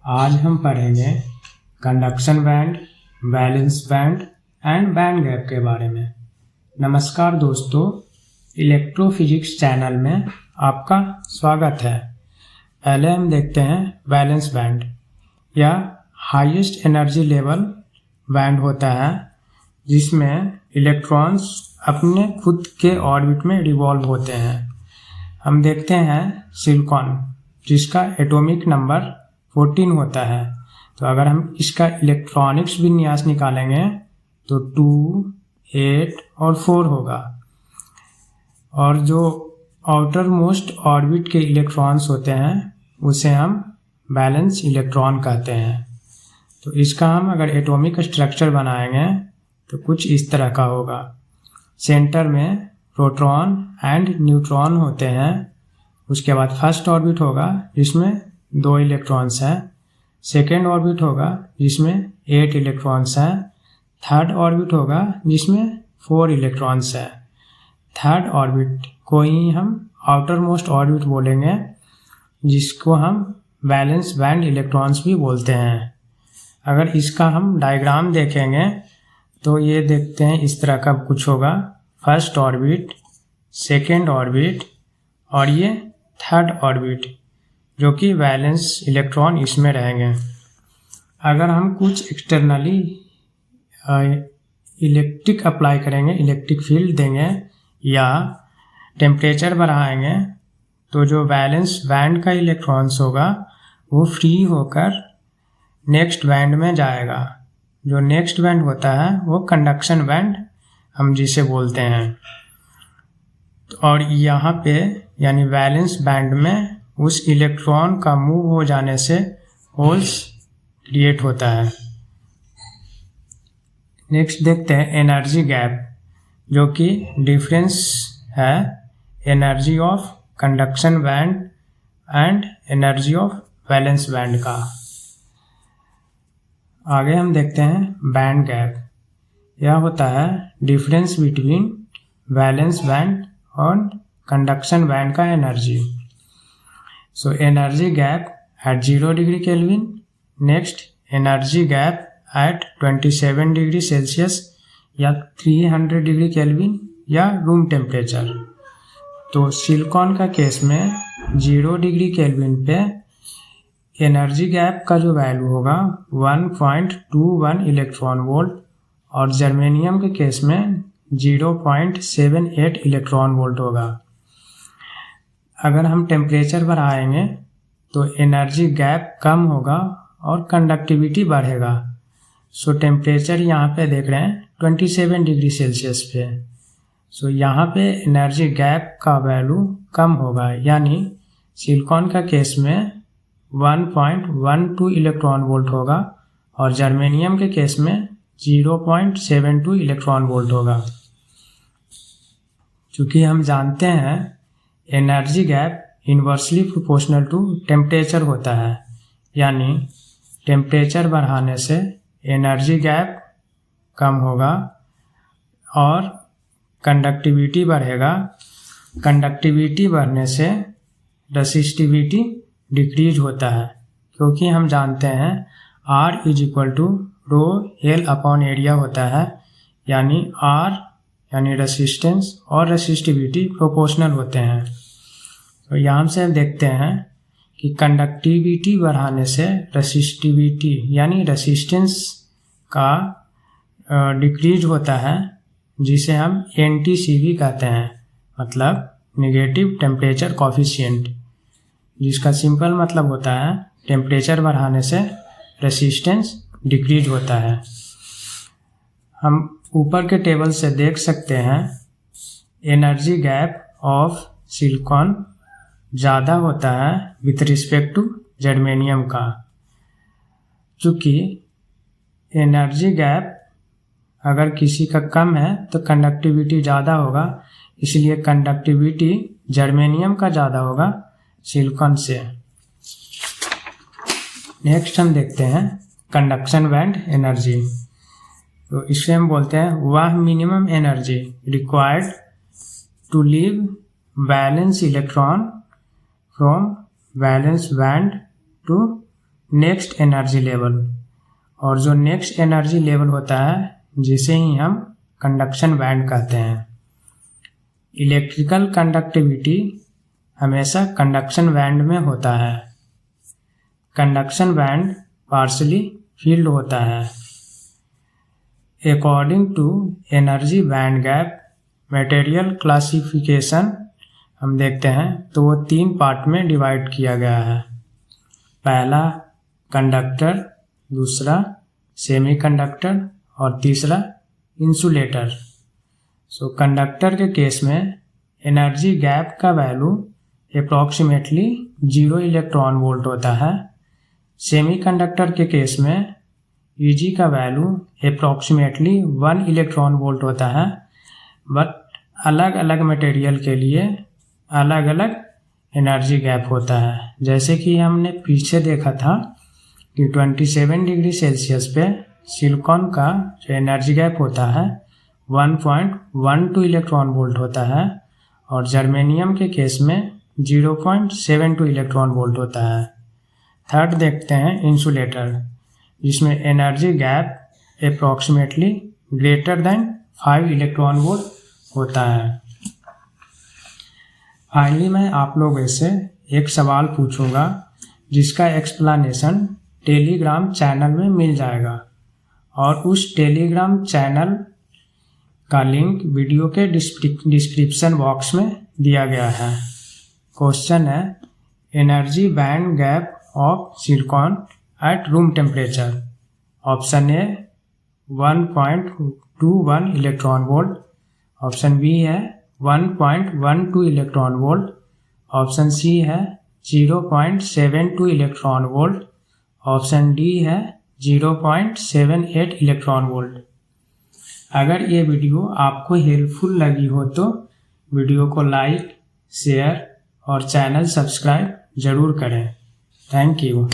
आज हम पढ़ेंगे conduction band, valence band and band gap के बारे में। नमस्कार दोस्तों, इलेक्ट्रोफिजिक्स चैनल में आपका स्वागत है। पहले हम देखते हैं वैलेंस बैंड। यह हाईएस्ट एनर्जी लेवल बैंड होता है जिसमें इलेक्ट्रॉन्स अपने खुद के ऑर्बिट में रिवॉल्व होते हैं। हम देखते हैं सिलिकॉन, जिसका एटॉमिक नंबर 14 होता है। तो अगर हम इसका इलेक्ट्रॉनिक्स विन्यास निकालेंगे तो 2, 8 और 4 होगा। और जो आउटर मोस्ट ऑर्बिट के इलेक्ट्रॉन्स होते हैं उसे हम वैलेंस इलेक्ट्रॉन कहते हैं। तो इसका हम अगर एटॉमिक स्ट्रक्चर बनाएंगे तो कुछ इस तरह का होगा। सेंटर में प्रोटॉन एंड न्यूट्रॉन होते हैं। उसके बाद फर्स्ट ऑर्बिट होगा जिसमें 2 इलेक्ट्रॉन्स हैं। सेकेंड ऑर्बिट होगा जिसमें 8 इलेक्ट्रॉन्स हैं। थर्ड ऑर्बिट होगा जिसमें 4 इलेक्ट्रॉन्स हैं। थर्ड ऑर्बिट को ही हम आउटर मोस्ट ऑर्बिट बोलेंगे, जिसको हम वैलेंस बैंड इलेक्ट्रॉन्स भी बोलते हैं। अगर इसका हम डायग्राम देखेंगे तो ये देखते हैं इस तरह का कुछ होगा। फर्स्ट ऑर्बिट, सेकेंड ऑर्बिट और ये थर्ड ऑर्बिट, जो कि वैलेंस इलेक्ट्रॉन इसमें रहेंगे। अगर हम कुछ एक्सटर्नली इलेक्ट्रिक अप्लाई करेंगे, इलेक्ट्रिक फील्ड देंगे या टेम्परेचर बढ़ाएंगे तो जो वैलेंस बैंड का इलेक्ट्रॉन्स होगा वो फ्री होकर नेक्स्ट बैंड में जाएगा। जो नेक्स्ट बैंड होता है वो कंडक्शन बैंड हम जिसे बोलते हैं। और यहाँ पे यानी वैलेंस बैंड में उस इलेक्ट्रॉन का मूव हो जाने से होल्स क्रिएट होता है। नेक्स्ट देखते हैं एनर्जी गैप, जो कि डिफरेंस है energy of conduction band and energy of valence band का। आगे हम देखते हैं बैंड गैप। यह होता है डिफरेंस बिटवीन वैलेंस बैंड और कंडक्शन बैंड का energy. So energy gap at 0 degree kelvin, next energy gap at 27 degree Celsius या 300 डिग्री केल्विन या रूम टेम्परेचर। तो सिलिकॉन का केस में 0 डिग्री केल्विन पे एनर्जी गैप का जो वैल्यू होगा 1.21 इलेक्ट्रॉन वोल्ट और जर्मेनियम के केस में 0.78 इलेक्ट्रॉन वोल्ट होगा। अगर हम टेम्परेचर बढ़ाएंगे तो एनर्जी गैप कम होगा और कंडक्टिविटी बढ़ेगा। सो टेम्परेचर यहाँ पे देख रहे हैं 27 डिग्री सेल्सियस पे। सो यहाँ पे एनर्जी गैप का वैल्यू कम होगा, यानी सिलिकॉन का केस में 1.12 इलेक्ट्रॉन वोल्ट होगा और जर्मेनियम के केस में 0.72 इलेक्ट्रॉन वोल्ट होगा। चूँकि हम जानते हैं energy gap inversely proportional to temperature होता है, यानी टेम्परेचर बढ़ाने से एनर्जी गैप कम होगा और कंडक्टिविटी बढ़ेगा। कंडक्टिविटी बढ़ने से रेसिस्टिविटी डिक्रीज होता है, क्योंकि हम जानते हैं R = ρL/एरिया होता है, यानी R यानी रेसिस्टेंस और रेसिस्टिविटी प्रोपोर्शनल होते हैं। तो यहाँ से हम देखते हैं कि कंडक्टिविटी बढ़ाने से रेसिस्टिविटी यानी रेसिस्टेंस का डिक्रीज होता है, जिसे हम NTCV कहते हैं, मतलब नेगेटिव टेम्परेचर कॉफिशिएंट, जिसका सिंपल मतलब होता है टेम्परेचर बढ़ाने से रेसिस्टेंस डिक्रीज होता है। हम ऊपर के टेबल से देख सकते हैं एनर्जी गैप ऑफ सिलिकॉन ज़्यादा होता है विथ रिस्पेक्ट टू जर्मेनियम का। चूँकि एनर्जी गैप अगर किसी का कम है तो कंडक्टिविटी ज़्यादा होगा, इसलिए कंडक्टिविटी जर्मेनियम का ज़्यादा होगा सिलिकॉन से। नेक्स्ट हम देखते हैं कंडक्शन बैंड एनर्जी। तो इसे हम बोलते हैं वह minimum energy required to leave valence electron from valence band to next energy level, और जो नेक्स्ट एनर्जी लेवल होता है जिसे ही हम कंडक्शन बैंड कहते हैं। इलेक्ट्रिकल कंडक्टिविटी हमेशा कंडक्शन बैंड में होता है। कंडक्शन बैंड पार्शली फील्ड होता है। According to energy band gap material classification हम देखते हैं तो वो 3 पार्ट में डिवाइड किया गया है। पहला कंडक्टर, दूसरा सेमीकंडक्टर और तीसरा इंसुलेटर। सो कंडक्टर के केस में एनर्जी गैप का वैल्यू अप्रॉक्सीमेटली 0 इलेक्ट्रॉन वोल्ट होता है। सेमीकंडक्टर के केस में Eg का वैल्यू अप्रॉक्सीमेटली 1 इलेक्ट्रॉन वोल्ट होता है, बट अलग अलग मटेरियल के लिए अलग अलग एनर्जी गैप होता है। जैसे कि हमने पीछे देखा था कि 27 डिग्री सेल्सियस पे सिलिकॉन का जो एनर्जी गैप होता है 1.12 इलेक्ट्रॉन वोल्ट होता है, और जर्मेनियम के केस में 0.72 इलेक्ट्रॉन वोल्ट होता है। थर्ड देखते हैं इंसुलेटर, जिसमें energy gap approximately greater than 5 electron volt होता है। फाइनली मैं आप लोगों से एक सवाल पूछूंगा जिसका एक्सप्लेनेशन टेलीग्राम चैनल में मिल जाएगा, और उस टेलीग्राम चैनल का लिंक वीडियो के डिस्क्रिप्शन बॉक्स में दिया गया है। क्वेश्चन है energy band gap of silicon at room temperature. Option A 1.21 electron volt, option B है 1.12 इलेक्ट्रॉन वोल्ट, ऑप्शन सी है 0.72 इलेक्ट्रॉन वोल्ट, ऑप्शन डी है 0.78 इलेक्ट्रॉन वोल्ट। अगर ये वीडियो आपको हेल्पफुल लगी हो तो वीडियो को लाइक, शेयर और चैनल सब्सक्राइब ज़रूर करें। Thank you.